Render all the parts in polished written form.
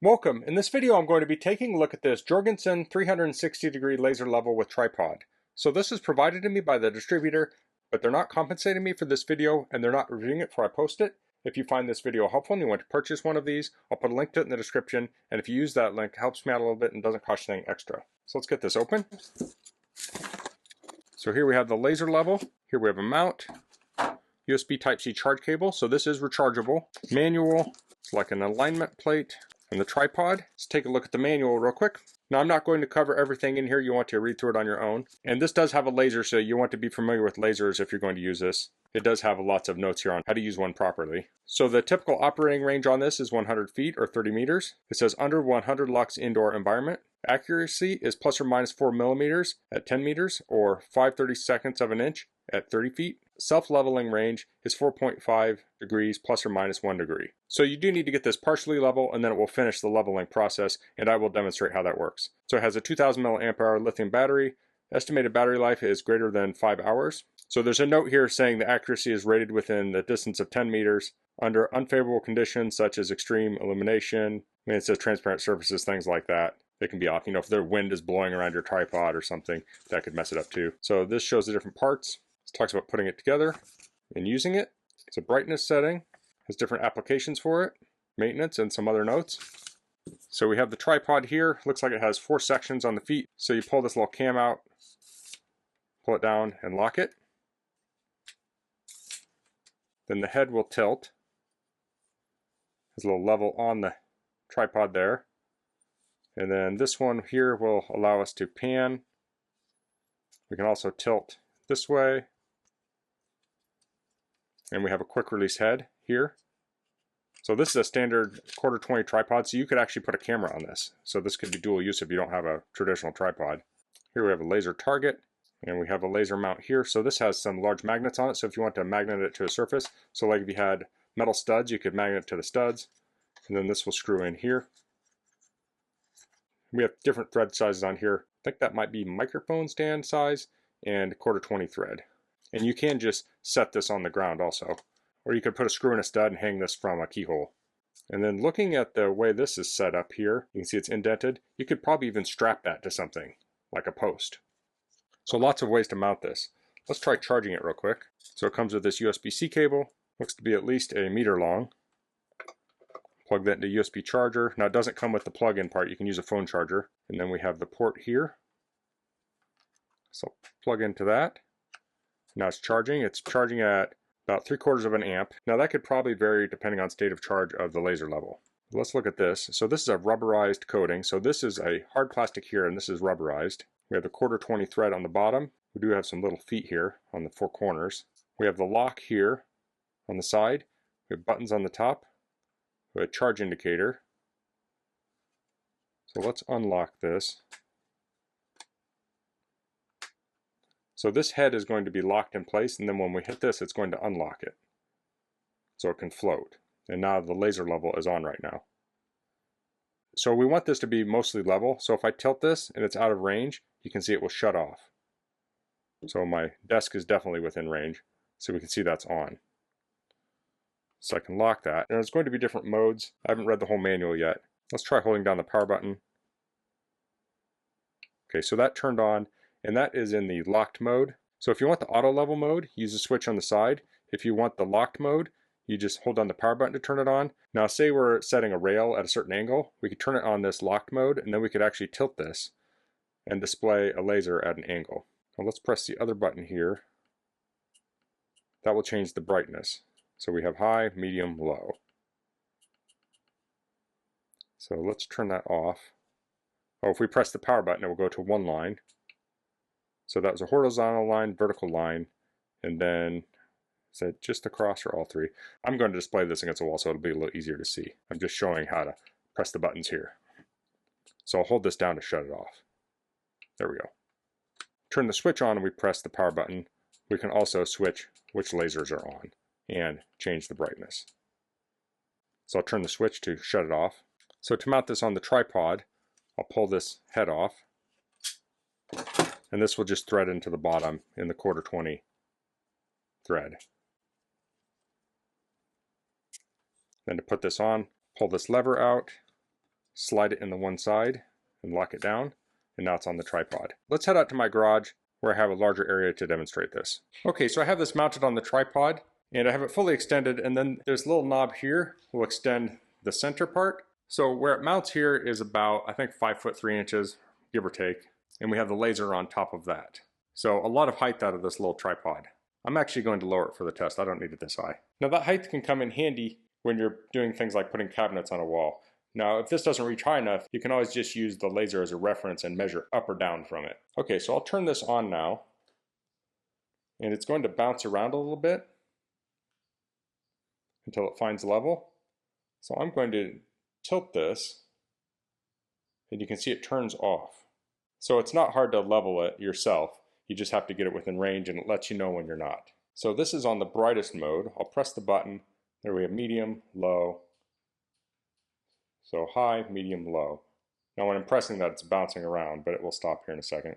Welcome. In this video I'm going to be taking a look at this Jorgensen 360-degree laser level with tripod. So this is provided to me by the distributor, but they're not compensating me for this video and they're not reviewing it before I post it. If you find this video helpful and you want to purchase one of these, I'll put a link to it in the description, and if you use that link, it helps me out a little bit and doesn't cost you anything extra. So let's get this open. So here we have the laser level. Here we have a mount, USB Type-C charge cable, so this is rechargeable. Manual, it's like an alignment plate, and the tripod. Let's take a look at the manual real quick. Now I'm not going to cover everything in here. You want to read through it on your own. And this does have a laser, so you want to be familiar with lasers if you're going to use this. It does have lots of notes here on how to use one properly. So the typical operating range on this is 100 feet or 30 meters. It says under 100 lux indoor environment. Accuracy is plus or minus 4 millimeters at 10 meters or 5/32 of an inch at 30 feet. Self-leveling range is 4.5 degrees plus or minus 1 degree. So you do need to get this partially level, and then it will finish the leveling process, and I will demonstrate how that works. So it has a 2000 milliamp hour lithium battery. Estimated battery life is greater than 5 hours. So there's a note here saying the accuracy is rated within the distance of 10 meters under unfavorable conditions such as extreme illumination. I mean, it says transparent surfaces, things like that. They can be off. You know, if the wind is blowing around your tripod or something, that could mess it up too. So this shows the different parts. It talks about putting it together and using it. It's a brightness setting, has different applications for it, maintenance, and some other notes. So we have the tripod here. Looks like it has 4 sections on the feet. So you pull this little cam out, pull it down, and lock it. Then the head will tilt. There's a little level on the tripod there. And then this one here will allow us to pan. We can also tilt this way. And we have a quick release head here. So this is a standard 1/4-20 tripod, so you could actually put a camera on this. So this could be dual use if you don't have a traditional tripod. Here we have a laser target, and we have a laser mount here. So this has some large magnets on it, so if you want to magnet it to a surface, so like if you had metal studs, you could magnet it to the studs, and then this will screw in here. We have different thread sizes on here. I think that might be microphone stand size and 1/4-20 thread. And you can just set this on the ground also. Or you could put a screw in a stud and hang this from a keyhole. And then looking at the way this is set up here, you can see it's indented. You could probably even strap that to something, like a post. So lots of ways to mount this. Let's try charging it real quick. So it comes with this USB-C cable. Looks to be at least a meter long. Plug that into USB charger. Now it doesn't come with the plug-in part. You can use a phone charger. And then we have the port here. So plug into that. Now it's charging. It's charging at about 3/4 of an amp. Now that could probably vary depending on state of charge of the laser level. Let's look at this. So this is a rubberized coating. So this is a hard plastic here, and this is rubberized. We have the 1/4-20 thread on the bottom. We do have some little feet here on the 4 corners. We have the lock here on the side. We have buttons on the top. We have a charge indicator. So let's unlock this. So this head is going to be locked in place, and then when we hit this, it's going to unlock it. So it can float. And now the laser level is on right now. So we want this to be mostly level. So if I tilt this and it's out of range, you can see it will shut off. So my desk is definitely within range. So we can see that's on. So I can lock that. And there's going to be different modes. I haven't read the whole manual yet. Let's try holding down the power button. Okay, so that turned on. And that is in the locked mode. So if you want the auto level mode, use the switch on the side. If you want the locked mode, you just hold down the power button to turn it on. Now say we're setting a rail at a certain angle, we could turn it on this locked mode, and then we could actually tilt this and display a laser at an angle. Now let's press the other button here. That will change the brightness. So we have high, medium, low. So let's turn that off. Oh, if we press the power button, it will go to 1 line. So that was a horizontal line, vertical line, and then is that just across or all 3? I'm going to display this against the wall so it'll be a little easier to see. I'm just showing how to press the buttons here. So I'll hold this down to shut it off. There we go. Turn the switch on and we press the power button. We can also switch which lasers are on and change the brightness. So I'll turn the switch to shut it off. So to mount this on the tripod, I'll pull this head off. And this will just thread into the bottom in the 1/4-20 thread. Then to put this on, pull this lever out, slide it in the one side and lock it down, and now it's on the tripod. Let's head out to my garage where I have a larger area to demonstrate this. Okay, so I have this mounted on the tripod and I have it fully extended, and then there's a little knob here will extend the center part. So where it mounts here is about, I think, 5 foot 3 inches, give or take, and we have the laser on top of that. So a lot of height out of this little tripod. I'm actually going to lower it for the test. I don't need it this high. Now that height can come in handy when you're doing things like putting cabinets on a wall. Now if this doesn't reach high enough, you can always just use the laser as a reference and measure up or down from it. Okay, so I'll turn this on now, and it's going to bounce around a little bit until it finds level. So I'm going to tilt this, and you can see it turns off. So it's not hard to level it yourself. You just have to get it within range, and it lets you know when you're not. So this is on the brightest mode. I'll press the button. There we have medium, low. So high, medium, low. Now when I'm pressing that, it's bouncing around, but it will stop here in a second.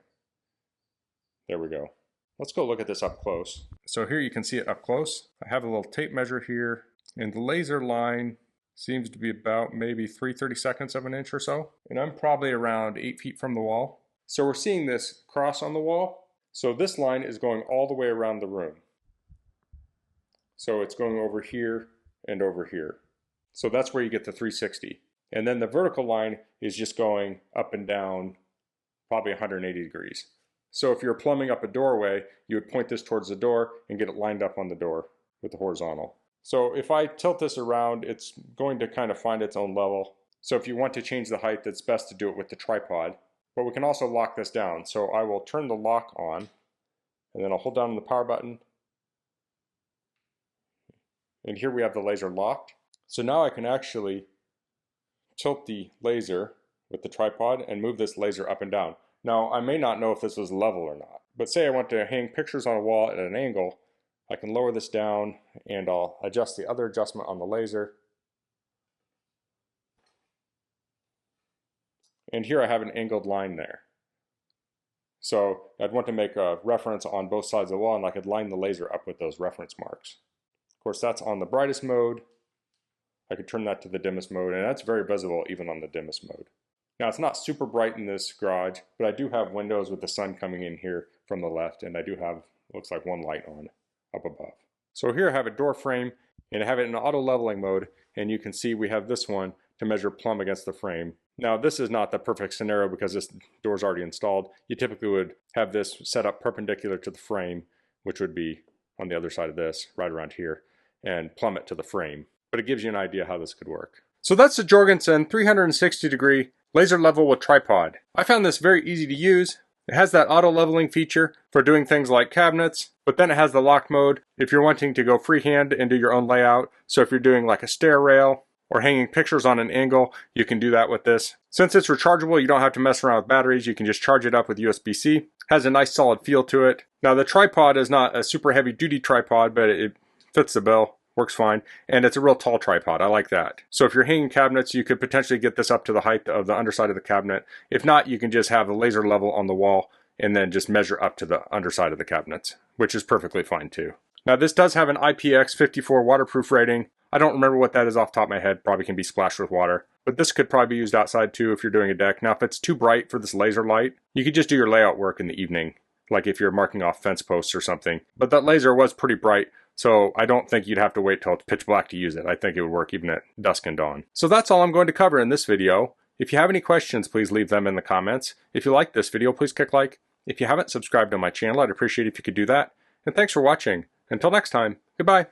There we go. Let's go look at this up close. So here you can see it up close. I have a little tape measure here, and the laser line seems to be about maybe 3/32 of an inch or so. And I'm probably around 8 feet from the wall. So we're seeing this cross on the wall. So this line is going all the way around the room. So it's going over here and over here. So that's where you get the 360. And then the vertical line is just going up and down probably 180 degrees. So if you're plumbing up a doorway, you would point this towards the door and get it lined up on the door with the horizontal. So if I tilt this around, it's going to kind of find its own level. So if you want to change the height, it's best to do it with the tripod. But we can also lock this down. So I will turn the lock on, and then I'll hold down the power button. And here we have the laser locked. So now I can actually tilt the laser with the tripod and move this laser up and down. Now I may not know if this is level or not, but say I want to hang pictures on a wall at an angle, I can lower this down and I'll adjust the other adjustment on the laser. And here I have an angled line there. So I'd want to make a reference on both sides of the wall, and I could line the laser up with those reference marks. Of course, that's on the brightest mode. I could turn that to the dimmest mode, and that's very visible even on the dimmest mode. Now it's not super bright in this garage, but I do have windows with the sun coming in here from the left, and I do have, looks like, one light on up above. So here I have a door frame, and I have it in auto leveling mode, and you can see we have this one to measure plumb against the frame. Now this is not the perfect scenario because this door is already installed. You typically would have this set up perpendicular to the frame, which would be on the other side of this, right around here, and plumb it to the frame. But it gives you an idea how this could work. So that's the Jorgensen 360 degree laser level with tripod. I found this very easy to use. It has that auto leveling feature for doing things like cabinets, but then it has the lock mode if you're wanting to go freehand and do your own layout. So if you're doing like a stair rail or hanging pictures on an angle, you can do that with this. Since it's rechargeable, you don't have to mess around with batteries. You can just charge it up with USB-C. Has a nice solid feel to it. Now the tripod is not a super heavy duty tripod, but it fits the bill. Works fine, and it's a real tall tripod. I like that. So if you're hanging cabinets, you could potentially get this up to the height of the underside of the cabinet. If not, you can just have the laser level on the wall and then just measure up to the underside of the cabinets, which is perfectly fine too. Now this does have an IPX54 waterproof rating. I don't remember what that is off the top of my head. Probably can be splashed with water. But this could probably be used outside too if you're doing a deck. Now if it's too bright for this laser light, you could just do your layout work in the evening, like if you're marking off fence posts or something. But that laser was pretty bright, so I don't think you'd have to wait till it's pitch black to use it. I think it would work even at dusk and dawn. So that's all I'm going to cover in this video. If you have any questions, please leave them in the comments. If you like this video, please click like. If you haven't subscribed to my channel, I'd appreciate it if you could do that. And thanks for watching. Until next time, goodbye.